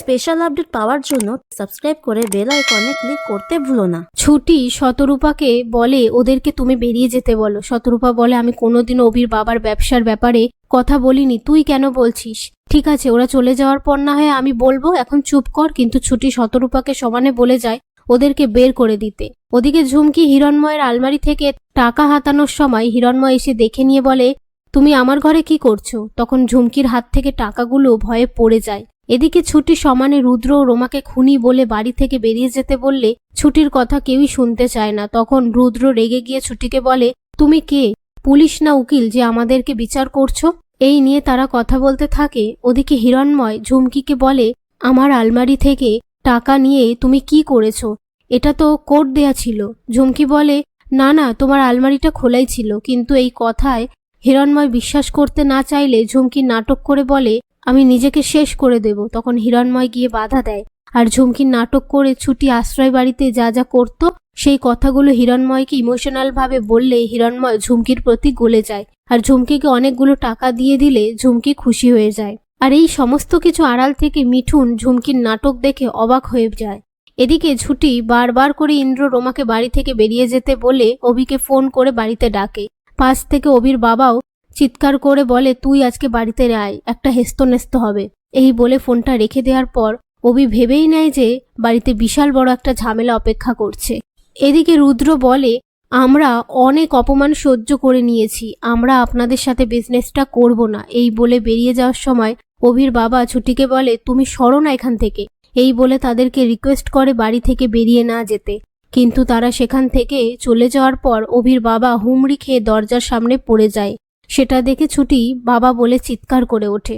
Special update পাওয়ার জন্য subscribe করে bell আইকনে ক্লিক করতে ভুলো না। ছুটি শতরূপাকে বলে ওদেরকে তুমি বেরিয়ে যেতে বলো। শতরূপা বলে আমি কোনোদিনও অভির বাবার ব্যবসার ব্যাপারে কথা বলিনি, তুই কেন বলছিস? ঠিক আছে, ওরা চলে যাওয়ার পর না হয় আমি বলবো, এখন চুপ কর। কিন্তু ছুটি শতরূপাকে সমানে বলে যায় ওদেরকে বের করে দিতে। ওদিকে ঝুমকি হিরণময়ের আলমারি থেকে টাকা হাতানোর সময় হিরণময় এসে দেখে নিয়ে বলে তুমি আমার ঘরে কি করছো? তখন ঝুমকির হাত থেকে টাকাগুলো ভয়ে পড়ে যায়। এদিকে ছুটি সমানে রুদ্র ও রোমাকে খুনি বলে বাড়ি থেকে বেরিয়ে যেতে বললে ছুটির কথা কেউই শুনতে চায় না। তখন রুদ্র রেগে গিয়ে ছুটিকে বলে তুমি কে, পুলিশ না উকিল যে আমাদেরকে বিচার করছো? এই নিয়ে তারা কথা বলতে থাকে। ওদিকে হিরণময় ঝুমকিকে বলে আমার আলমারি থেকে টাকা নিয়ে তুমি কি করেছো? এটা তো কোড দেয়া ছিল। ঝুমকি বলে না না, তোমার আলমারিটা খোলাই ছিল। কিন্তু এই কথায় হিরণময় বিশ্বাস করতে না চাইলে ঝুমকি নাটক করে বলে আমি নিজেকে শেষ করে দেব। তখন হিরণময় গিয়ে বাধা দেয় আর ঝুমকির নাটক করে ছুটি আশ্রয় বাড়িতে যা যা করত সেই কথাগুলো হিরণময়কে ইমোশনাল ভাবে বললে হিরণময় ঝুমকির প্রতি গলে যায় আর ঝুমকিকে অনেকগুলো টাকা দিয়ে দিলে ঝুমকি খুশি হয়ে যায়। আর এই সমস্ত কিছু আড়াল থেকে মিঠুন ঝুমকির নাটক দেখে অবাক হয়ে যায়। এদিকে ছুটি বারবার করে ইন্দ্র রোমাকে বাড়ি থেকে বেরিয়ে যেতে বলে অভিকে ফোন করে বাড়িতে ডাকে। পাশ থেকে অভির বাবাও চিৎকার করে বলে তুই আজকে বাড়িতে আয়, একটা হেস্তনেস্ত হবে। এই বলে ফোনটা রেখে দেওয়ার পর অভি ভেবেই নেয় যে বাড়িতে বিশাল বড় একটা ঝামেলা অপেক্ষা করছে। এদিকে রুদ্র বলে আমরা অনেক অপমান সহ্য করে নিয়েছি, আমরা আপনাদের সাথে বিজনেসটা করব না। এই বলে বেরিয়ে যাওয়ার সময় অভির বাবা ছুটিকে বলে তুমি সরো না এখান থেকে। এই বলে তাদেরকে রিকোয়েস্ট করে বাড়ি থেকে বেরিয়ে না যেতে। কিন্তু তারা সেখান থেকে চলে যাওয়ার পর অভির বাবা হুমড়ি খেয়ে দরজার সামনে পড়ে যায়। সেটা দেখে ছুটি বাবা বলে চিৎকার করে ওঠে।